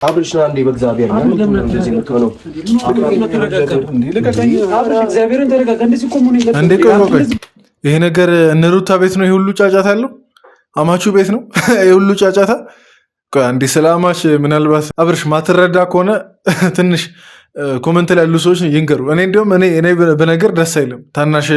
አብርሽና እንዴ በእግዚአብሔር ነው እንደዚህ የምትሆነው? እግዚአብሔርን ተረጋጋ። እንደዚህ እኮ ምን ይላል? ይሄ ነገር እነ ሩታ ቤት ነው? ይሄ ሁሉ ጫጫታ ያለው አማቹ ቤት ነው? ይሄ ሁሉ ጫጫታ? አንዴ ስለ አማች ምናልባት አብርሽ ማትረዳ ከሆነ ትንሽ ኮመንት ላይ ያሉ ሰዎች ይንገሩ። እኔ እንዲሁም እኔ በነገር ደስ አይልም ታናሽ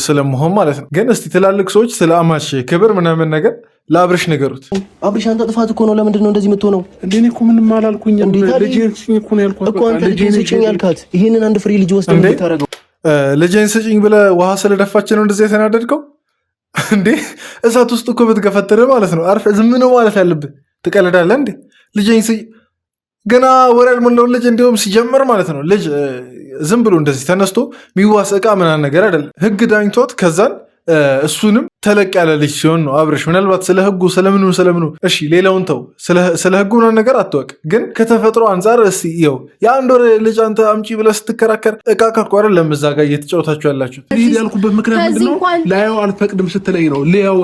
ስለመሆን ማለት ነው። ግን እስቲ ትላልቅ ሰዎች ስለ አማች ክብር ምናምን ነገር ለአብርሽ ነገሩት። አብርሽ አንተ ጥፋት እኮ ነው። ለምንድን ነው እንደዚህ የምትሆነው? እንዴ እኔ እኮ ምንም አላልኩኝም። ልጄን ስጭኝ እኮ ነው ያልኳት እኮ አንተ ልጄን ስጭኝ ያልካት። ይሄንን አንድ ፍሬ ልጅ ወስደህ እንዴ ታረጋው? ልጄን ስጭኝ ብለህ ውሃ ስለደፋች ነው እንደዚህ የተናደድከው እንዴ? እሳት ውስጥ እኮ ብትገፈትር ማለት ነው አርፈህ ዝም ነው ማለት ያለብህ። ትቀልዳለህ እንዴ? ልጄን ስጭኝ ገና ወሬ ያልሞላውን ልጅ እንዲሁም ሲጀምር ማለት ነው ልጅ ዝም ብሎ እንደዚህ ተነስቶ ሚዋስ እቃ ምናምን ነገር አይደለም። ህግ ዳኝቶት ከዛን እሱንም ተለቅ ያለ ልጅ ሲሆን ነው አብርሽ ምናልባት ስለ ህጉ ስለምኑ እሺ ሌላውን ተው፣ ስለ ህጉ ምናምን ነገር አትወቅ። ግን ከተፈጥሮ አንጻር እስቲ ይኸው የአንድ ወር ልጅ አንተ አምጪ ብለህ ስትከራከር እቃ ካኳረ ለምዛ ጋር እየተጫወታችሁ ያላችሁ ያልኩበት ምክንያት ምንድነው? ላየው አልፈቅድም ስትለኝ ነው ሊያው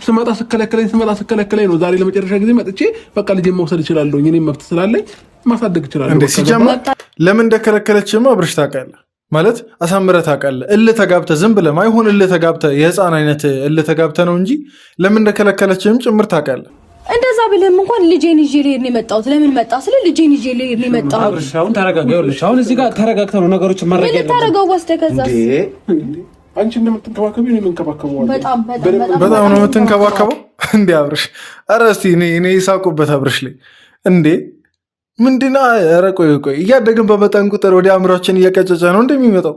ስመጣ ስከለከለኝ ነው። ዛሬ ለመጨረሻ ጊዜ መጥቼ በቃ ልጄ መውሰድ እችላለሁ፣ እኔም መብት ስላለኝ ማሳደግ እችላለሁ። እንዴ ሲጀምር ለምን እንደከለከለችማ አብርሽ ታውቃለህ ማለት አሳምረህ ታውቃለህ። እልህ ተጋብተህ ዝም ብለህ ማይሆን እልህ ተጋብተህ የህፃን አይነት እልህ ተጋብተህ ነው እንጂ ለምን እንደከለከለችም ጭምር ታውቃለህ። እንደዛ ብለህም እንኳን ልጄን ይዤ ልሄድ ነው የመጣሁት። ለምን መጣ ስለ ልጄን ይዤ ልሄድ ነው የመጣሁት። አብርሽ አሁን ተረጋጋ። ይኸውልሽ አሁን እዚህ ጋር ተረጋግተህ ነው ነገሮችን ማድረግ ያለብህ። ተረጋጋ ወስደህ ከዛ አንቺ እንደምትንከባከቢው እኔ የምንከባከበው በጣም ነው የምትንከባከበው እንዴ አብርሽ? ኧረ እስኪ እኔ ይሳቁበት አብርሽ ላይ እንዴ ምንድና? ኧረ ቆይ እያደግን በመጠን ቁጥር ወደ አእምሯችን እየቀጨጨ ነው እንደሚመጣው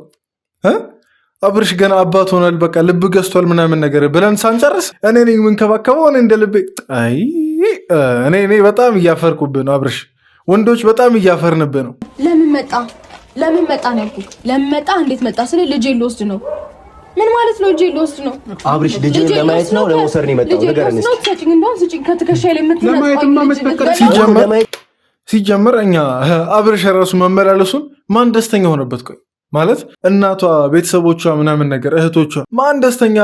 አብርሽ ገና አባት ሆኗል፣ በቃ ልብ ገዝቷል ምናምን ነገር ብለን ሳንጨርስ እኔ ነኝ የምንከባከበው። እኔ እንደ ልቤ እኔ በጣም እያፈርኩብህ ነው አብርሽ። ወንዶች በጣም እያፈርንብህ ነው። ለምን መጣ ነው ያልኩህ። ለምን መጣ እንዴት መጣ ስለ ልጄን ልወስድ ነው። ምን ማለት ነው? ልጄን ልወስድ ነው አብርሽ? ልጄን ለማየት ነው ለመውሰድ ነው የመጣው? ንገረኝ እስኪ። ከትከሻዬ ላይ ሲጀምር እኛ አብርሽ ራሱ መመላለሱን ማን ደስተኛ ሆነበት? ቆይ ማለት እናቷ፣ ቤተሰቦቿ ምናምን ነገር እህቶቿ ማን ደስተኛ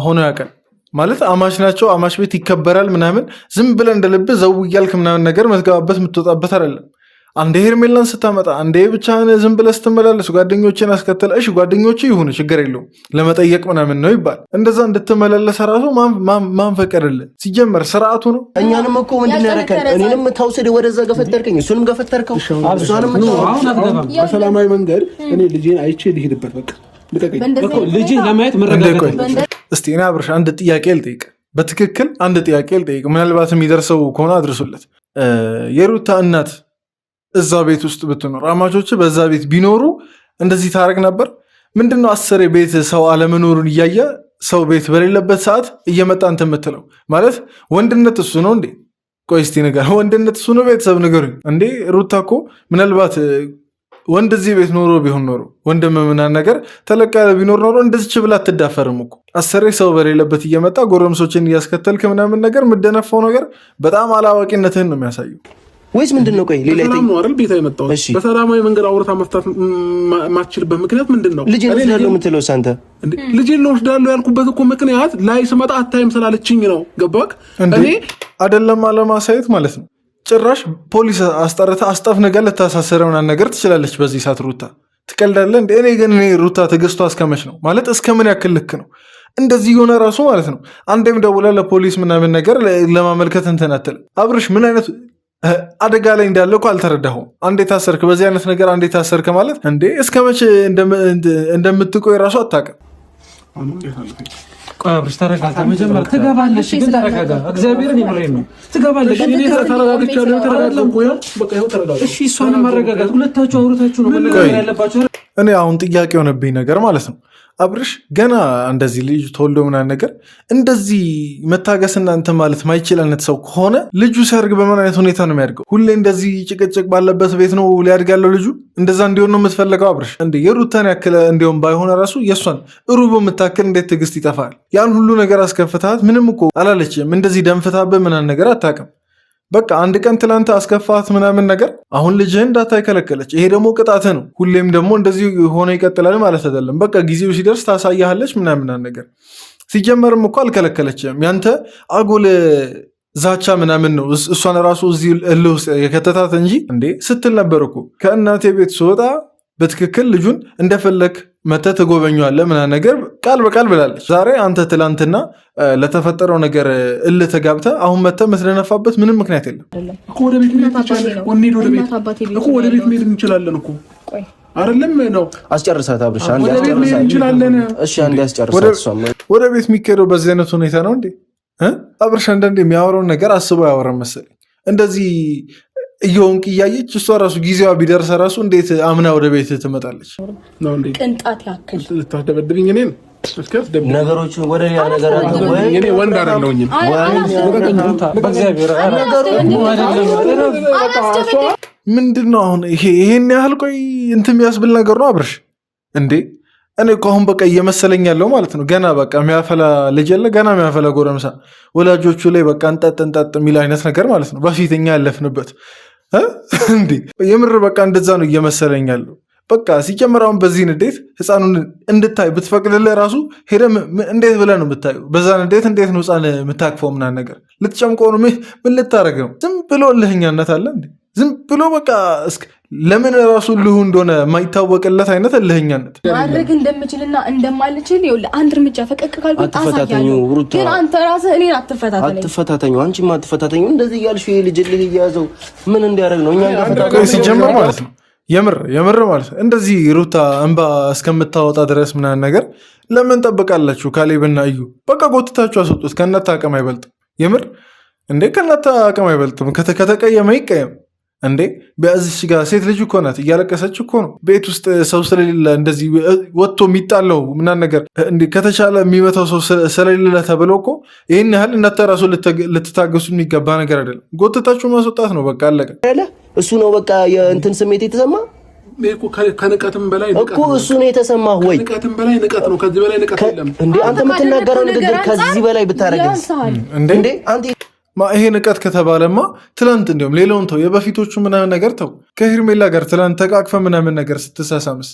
ሆኖ ያውቃል? ማለት አማች ናቸው፣ አማች ቤት ይከበራል ምናምን። ዝም ብለህ እንደ ልብ ዘው እያልክ ምናምን ነገር መትገባበት የምትወጣበት አይደለም። አንዴ ሄርሜላን ስታመጣ አንዴ ብቻህን ዝም ብለህ ስትመላለስ ጓደኞችን አስከተለ። እሺ ጓደኞቹ ይሁኑ ችግር የለውም ለመጠየቅ ምናምን ነው ይባል። እንደዛ እንድትመላለስ ራሱ ማን ፈቀደልህ? ሲጀመር ስርዓቱ ነው። እኛንም እኮ ምንድን ነው ያደረከን? እኔንም ተውሰድ ወደዛ ገፈተርከኝ፣ እሱንም ገፈተርከው። እሷንም በሰላማዊ መንገድ እኔ ልጄን አይቼ ልሄድበት በቃ ልጅ ለማየት መረጋጋት። እስቲ እኔ አብርሽ አንድ ጥያቄ ልጠይቅ፣ በትክክል አንድ ጥያቄ ልጠይቅ። ምናልባት የሚደርሰው ከሆነ አድርሱለት። የሩታ እናት እዛ ቤት ውስጥ ብትኖር አማቾች በዛ ቤት ቢኖሩ እንደዚህ ታረግ ነበር? ምንድነው 10 ቤት ሰው አለመኖሩን እያየ ሰው ቤት በሌለበት ሰዓት እየመጣ እንትን የምትለው ማለት ወንድነት እሱ ነው እንዴ? ቆይ እስቲ ንገር፣ ወንድነት እሱ ነው? ቤተሰብ ንገሩኝ እንዴ። ሩታ እኮ ምናልባት ወንድ እዚህ ቤት ኖሮ ቢሆን ኖሮ ወንድም ምናምን ነገር ተለቅ ያለ ቢኖር ኖሮ እንደዚች ብላ አትዳፈርም እኮ። 10 ሰው በሌለበት እየመጣ ጎረምሶችን እያስከተልክ ምናምን ነገር የምደነፋው ነገር በጣም አላዋቂነትህን ነው የሚያሳየው። ወይስ ምንድነው? ቆይ ሌላ ሰላም ነው አይደል? ቤት አይመጣው በሰላማዊ መንገድ አውርታ መፍታት ማትችልበት ምክንያት ምንድነው? ልጄን ወስዳለሁ የምትለው አንተ? ልጄን ወስዳለሁ ያልኩበት እኮ ምክንያት ላይ ስመጣ አታይም ስላለችኝ ነው። ገባክ? እኔ አይደለም አለማሳየት ማለት ነው። ጭራሽ ፖሊስ አስጠርታ አስጠፍ ነገር ልታሳስረውና ነገር ትችላለች በዚህ ሰዓት ሩታ። ትቀልዳለህ እንዴ? እኔ ሩታ ትዕግስቷ እስከመች ነው ማለት እስከምን ያክል ልክ ነው እንደዚህ የሆነ ራሱ ማለት ነው። አንዴም ደውላ ለፖሊስ ምናምን ነገር ለማመልከት እንትን አትልም። አብርሽ ምን አይነት አደጋ ላይ እንዳለ እኮ አልተረዳሁም። አንዴ ታሰርክ፣ በዚህ አይነት ነገር አንዴ ታሰርክ ማለት እንዴ እስከ መቼ እንደምትቆይ ራሱ አታውቅም። ቆይ አብርሽ ተረጋጋ። መጀመሪያ ትገባለሽ፣ ግን ተረጋጋ። እግዚአብሔርን ይምረኝ ነው ትገባለሽ። እኔ ተረጋግቻለሁ። ተረጋጋ። እሺ እሷንም ማረጋጋት። ሁለታችሁ አውርታችሁ ነው መነጋገር ያለባችሁ። እኔ አሁን ጥያቄ የሆነብኝ ነገር ማለት ነው አብርሽ ገና እንደዚህ ልጅ ተወልዶ ምናምን ነገር እንደዚህ መታገስና እንትን ማለት ማይችል አይነት ሰው ከሆነ ልጁ ሲያድግ በምን አይነት ሁኔታ ነው የሚያድገው? ሁሌ እንደዚህ ጭቅጭቅ ባለበት ቤት ነው ሊያድግ ያለው ልጁ? እንደዛ እንዲሆን ነው የምትፈልገው አብርሽ? እንደ የሩታን ያክል እንዲሆን ባይሆን ራሱ የእሷን ሩብ የምታክል እንዴት ትዕግስት ይጠፋል? ያን ሁሉ ነገር አስከፍታት ምንም እኮ አላለችም። እንደዚህ ደንፍታብህ ምናምን ነገር አታውቅም። በቃ አንድ ቀን ትላንት አስከፋት ምናምን ነገር አሁን ልጅህን እንዳታይ ከለከለች። ይሄ ደግሞ ቅጣትህ ነው። ሁሌም ደግሞ እንደዚህ ሆነ ይቀጥላል ማለት አይደለም። በቃ ጊዜው ሲደርስ ታሳያለች ምናምን ነገር። ሲጀመርም እኮ አልከለከለችም። ያንተ አጎል ዛቻ ምናምን ነው እሷን ራሱ እዚህ እልህ ውስጥ የከተታት እንጂ እንዴ ስትል ነበር እኮ ከእናቴ ቤት ስወጣ በትክክል ልጁን እንደፈለክ መተህ ትጎበኘዋለህ ምናምን ነገር ቃል በቃል ብላለች። ዛሬ አንተ ትላንትና ለተፈጠረው ነገር እልህ ተጋብተህ አሁን መተህ የምትደነፋበት ምንም ምክንያት የለም እኮ። ወደ ቤት መሄድ እንችላለን እኮ አይደለም ነው። አስጨርሳት አብርሽ፣ አንዴ አስጨርሳት እንችላለን። እሺ አንዴ አስጨርሳት። ወደ ቤት የሚካሄደው በዚህ አይነት ሁኔታ ነው እንዴ? አብርሽ አንዳንዴ የሚያወራውን ነገር አስበው ያወራን መሰለኝ። እንደዚህ እየሆንክ እያየች እሷ ራሱ ጊዜዋ ቢደርሰ ራሱ እንዴት አምና ወደ ቤት ትመጣለች? ቅንጣት ያክል ልታስደበድብኝ እኔን ነገሮች ወደ ሌላ ነገር እኔ ወንድ አይደለሁኝም። ምንድነው አሁን ይሄን ያህል ቆይ እንትን የሚያስብል ነገር ነው አብርሽ እንዴ? እኔ እኮ አሁን በቃ እየመሰለኝ ያለው ማለት ነው ገና በቃ የሚያፈላ ልጅ የለ ገና የሚያፈላ ጎረምሳ ወላጆቹ ላይ በቃ እንጠጥ የሚል አይነት ነገር ማለት ነው። በፊተኛ ያለፍንበት እንዴ የምር በቃ እንደዛ ነው እየመሰለኝ ያለው። በቃ ሲጀምር አሁን በዚህ ንዴት ህፃኑን እንድታይ ብትፈቅድልህ ራሱ ሄደህ እንዴት ብለህ ነው የምታየው? በዛ ንዴት እንዴት ነው ህፃን የምታቅፈው? ምናምን ነገር ልትጨምቀው ነው? ምን ልታደርግ ነው? ዝም ብሎ እልህኛነት አለ እንዴ? ዝም ብሎ በቃ ለምን ራሱ ልሁ እንደሆነ የማይታወቅለት አይነት እልህኛነት ማድረግ እንደምችልና እንደማልችል አንድ እርምጃ ፈቀቅ ካልኩ አሳያለሁ። ግን አንተ ራስህ እኔን አትፈታተኙ። አንቺማ አትፈታተኙ። እንደዚህ እያልሽ ይሄ ልጅ ልህ እያያዘው ምን እንዲያደርግ ነው? እኛ ጋር ሲጀምር ማለት ነው የምር ማለት እንደዚህ ሩታ እንባ እስከምታወጣ ድረስ ምናምን ነገር ለምን ጠብቃላችሁ? ካሌብና እዩ በቃ ጎትታችሁ አስወጡት። ከእናንተ አቅም አይበልጥም። የምር እንዴ ከእናንተ አቅም አይበልጥም። ከተቀየመ ይቀየም እንዴ። በዚህ ጋር ሴት ልጅ እኮ ናት፣ እያለቀሰች እኮ ነው። ቤት ውስጥ ሰው ስለሌለ እንደዚህ ወጥቶ የሚጣለው ምናምን ነገር እንዴ ከተቻለ የሚመታው ሰው ስለሌለ ተብሎ እኮ ይህን ያህል እናንተ ራሱ ልትታገሱ የሚገባ ነገር አይደለም። ጎትታችሁ ማስወጣት ነው በቃ አለቀ። እሱ ነው በቃ የእንትን ስሜት የተሰማ ከንቀትም በላይ እኮ እሱ ነው የተሰማህ ወይ? ንቀትም በላይ ንቀት ነው። ከዚህ በላይ ንቀት የለም እንዴ። አንተ የምትናገረው ንግግር ከዚህ በላይ ብታረግስ እንዴ አንተ ይሄ ንቀት ከተባለማ ትላንት እንዲሁም ሌላውን ተው፣ የበፊቶቹ ምናምን ነገር ተው። ከሄርሜላ ጋር ትላንት ተቃቅፈ ምናምን ነገር ስትሳሳምስ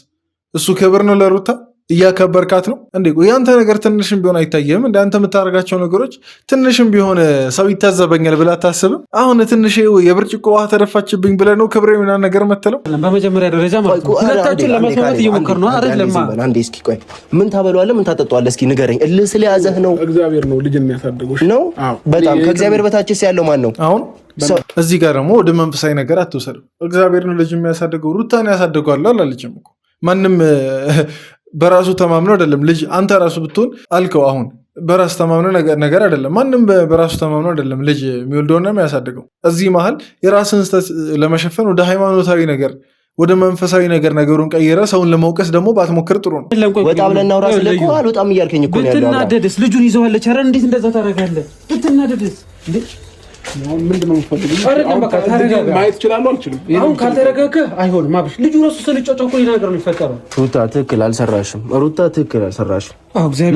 እሱ ክብር ነው ለሩታ? እያከበርካት ነው እንዴ? ያንተ ነገር ትንሽም ቢሆን አይታየም እንደ አንተ የምታደርጋቸው ነገሮች ትንሽም ቢሆን ሰው ይታዘበኛል ብለህ አታስብም? አሁን ትንሽ የብርጭቆ ውሃ ተደፋችብኝ ብለህ ነው ክብሬ ምናምን ነገር መተለው? በመጀመሪያ ደረጃ ማለት ነው ሁለታችን ለመስማት እየሞከር ነው አይደለም? አንዴ እስኪ ቆይ፣ ምን ታበለዋለህ? ምን ታጠጣዋለህ? እስኪ ንገረኝ። እልህ ስለያዘህ ነው? እግዚአብሔር ነው ልጅ የሚያሳድገው ነው። በጣም ከእግዚአብሔር በታችስ ያለው ማን ነው? አሁን እዚህ ጋር ደግሞ ወደ መንፈሳዊ ነገር አትወሰደው። እግዚአብሔር ነው ልጅ የሚያሳድገው። ሩታን ያሳድገዋል አላለችም እኮ ማንም በራሱ ተማምኖ አይደለም። ልጅ አንተ ራሱ ብትሆን አልከው። አሁን በራሱ ተማምኖ ነገር አይደለም። ማንም በራሱ ተማምኖ አይደለም ልጅ የሚወልደውና የሚያሳድገው። እዚህ መሀል የራስን ስህተት ለመሸፈን ወደ ሃይማኖታዊ ነገር ወደ መንፈሳዊ ነገር ነገሩን ቀይረ ሰውን ለመውቀስ ደግሞ ባትሞክር ጥሩ ነው። ወጣ ብለና ራስ ለቆ አልወጣም እያልከኝ እኮ ነው ያለው። ብትናደድስ ልጁን ይዘዋለች። ኧረ እንዴት እንደዛ ታደርጋለህ? ብትናደድስ እንዴ ምንድነው ማየት ይችላሉ? አልችልም። አሁን ካልተረጋጋ አይሆንም። አብሽ ልጁ ራሱ ስለጫጫው እኮ ነገር ነው የሚፈጠረው። ሩታ ትክክል አልሰራሽም። ሩታ ትክክል አልሰራሽም።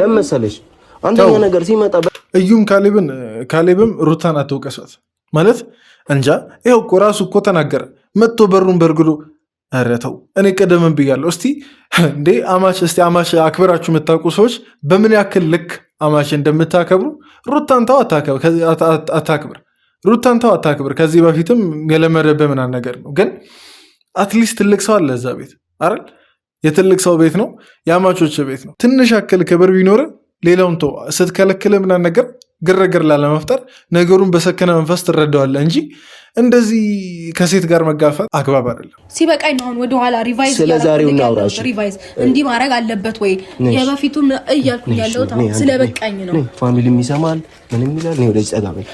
ለምን መሰለሽ አንደኛ ነገር ሲመጣ እዩም ካሌብም ሩታን አትወቀሷት ማለት እንጃ። ይኸው እኮ ራሱ እኮ ተናገረ መጥቶ በሩን በርግዶ። ኧረ ተው፣ እኔ ቀደምን ብያለሁ። እስቲ እንዴ አማች አክብራችሁ የምታውቁ ሰዎች በምን ያክል ልክ አማች እንደምታከብሩ ሩታን ተው አታክብር። ሩታን ተው አታክብር። ከዚህ በፊትም የለመደብህ ምናምን ነገር ነው። ግን አትሊስት ትልቅ ሰው አለ እዛ ቤት አይደል? የትልቅ ሰው ቤት ነው፣ የአማቾች ቤት ነው። ትንሽ ያክል ክብር ቢኖር ሌላውን ተው። ስትከለክል ምናምን ነገር ግርግር ላለመፍጠር ነገሩን በሰከነ መንፈስ ትረዳዋለህ እንጂ እንደዚህ ከሴት ጋር መጋፋት አግባብ አይደለም። ሲበቃኝ ነው። አሁን ወደኋላ ሪቫይዝ እንዲህ ማድረግ አለበት ወይ የበፊቱን እያልኩ ያለው ስለበቃኝ ነው። ፋሚሊም ይሰማል ምንም ይላል። ነው ወደዚህ ጠጋ በይ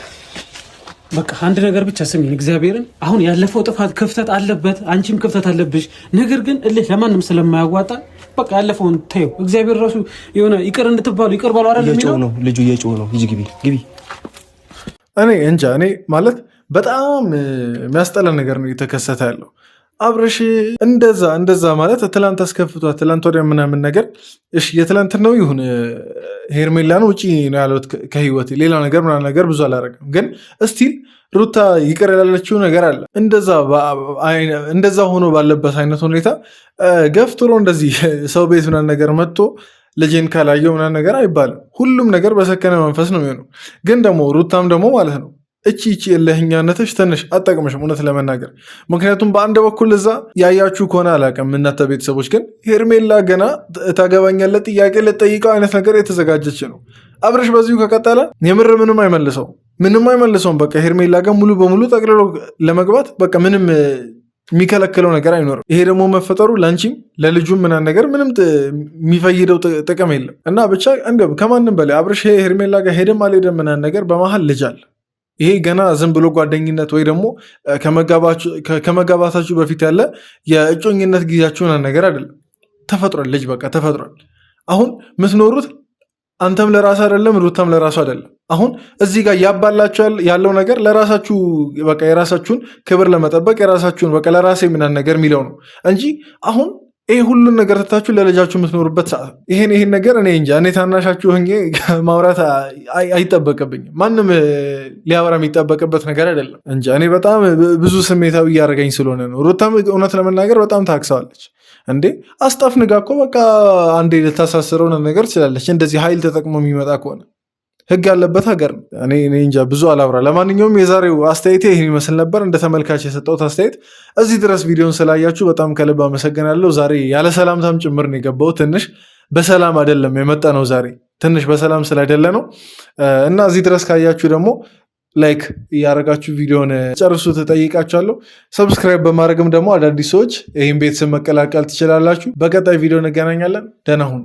በቃ አንድ ነገር ብቻ ስሚኝ፣ እግዚአብሔርን አሁን ያለፈው ጥፋት ክፍተት አለበት፣ አንቺም ክፍተት አለብሽ። ነገር ግን እልህ ለማንም ስለማያዋጣ በቃ ያለፈውን ተይው። እግዚአብሔር ራሱ የሆነ ይቅር እንድትባሉ ይቅር ባሉ አይደል የሚለው ነው። ልጁ እየጮህ ነው። ግቢ እኔ እንጃ። እኔ ማለት በጣም የሚያስጠላ ነገር ነው እየተከሰተ ያለው። አብረሽ እንደዛ ማለት ትላንት አስከፍቷት ትላንት ወዲያ ምናምን ነገር እሺ፣ የትላንት ነው ይሁን። ሄርሜላን ውጪ ነው ያሉት ከህይወት ሌላ ነገር ምናምን ነገር ብዙ አላረገም። ግን እስቲል ሩታ ይቅር ያላለችው ነገር አለ። እንደዛ ሆኖ ባለበት አይነት ሁኔታ ገፍትሮ እንደዚህ ሰው ቤት ምናምን ነገር መጥቶ ልጄን ካላየው ምናምን ነገር አይባልም። ሁሉም ነገር በሰከነ መንፈስ ነው የሚሆነው። ግን ደግሞ ሩታም ደግሞ ማለት ነው እቺ የለህኛነትሽ ትንሽ አጠቅምሽም እውነት ለመናገር ምክንያቱም በአንድ በኩል እዛ ያያችሁ ከሆነ አላውቅም እናንተ ቤተሰቦች ግን ሄርሜላ ገና ታገባኛለህ ጥያቄ ልጠይቀው አይነት ነገር የተዘጋጀች ነው። አብርሽ በዚሁ ከቀጠለ የምር ምንም አይመልሰውም። በቃ ሄርሜላ ጋር ሙሉ በሙሉ ጠቅልሎ ለመግባት በቃ ምንም የሚከለክለው ነገር አይኖርም። ይሄ ደግሞ መፈጠሩ ለአንቺም ለልጁም ምናምን ነገር ምንም የሚፈይደው ጥቅም የለም እና ብቻ ከማንም በላይ አብርሽ ሄርሜላ ጋር ሄደም አልሄደም ምናምን ነገር በመሀል ልጅ አለ። ይሄ ገና ዝም ብሎ ጓደኝነት ወይ ደግሞ ከመጋባታችሁ በፊት ያለ የእጮኝነት ጊዜያችሁን ነገር አይደለም። ተፈጥሯል፣ ልጅ በቃ ተፈጥሯል። አሁን የምትኖሩት አንተም ለራስ አይደለም ሩታም ለራሱ አይደለም። አሁን እዚህ ጋር ያባላችሁ ያለው ነገር ለራሳችሁ በቃ የራሳችሁን ክብር ለመጠበቅ የራሳችሁን በቃ ለራሴ ምናምን ነገር የሚለው ነው እንጂ አሁን ይሄ ሁሉን ነገር ትታችሁ ለልጃችሁ የምትኖሩበት ሰዓት ይሄን ነገር እኔ እንጃ እኔ ታናሻችሁ ሆኜ ማውራት አይጠበቅብኝም። ማንም ሊያወራ የሚጠበቅበት ነገር አይደለም እንጂ እኔ በጣም ብዙ ስሜታዊ እያደረገኝ ስለሆነ ነው። ሩታም እውነት ለመናገር በጣም ታክሳለች እንዴ አስጣፍንጋ እኮ በቃ አንዴ ልታሳስረው ነገር ትችላለች። እንደዚህ ኃይል ተጠቅሞ የሚመጣ ከሆነ ህግ ያለበት ሀገር ነው። እኔ እንጃ ብዙ አላውራ። ለማንኛውም የዛሬው አስተያየቴ ይህን ይመስል ነበር። እንደ ተመልካች የሰጠሁት አስተያየት እዚህ ድረስ ቪዲዮን ስላያችሁ በጣም ከልብ አመሰግናለሁ። ዛሬ ያለ ሰላምታም ጭምር ነው የገባው። ትንሽ በሰላም አይደለም የመጣ ነው ዛሬ ትንሽ በሰላም ስላይደለ ነው እና እዚህ ድረስ ካያችሁ ደግሞ ላይክ እያደረጋችሁ ቪዲዮን ጨርሱ ተጠይቃችኋለሁ። ሰብስክራይብ በማድረግም ደግሞ አዳዲስ ሰዎች ይህን ቤተሰብ መቀላቀል ትችላላችሁ። በቀጣይ ቪዲዮ እንገናኛለን። ደህና ሁኑ።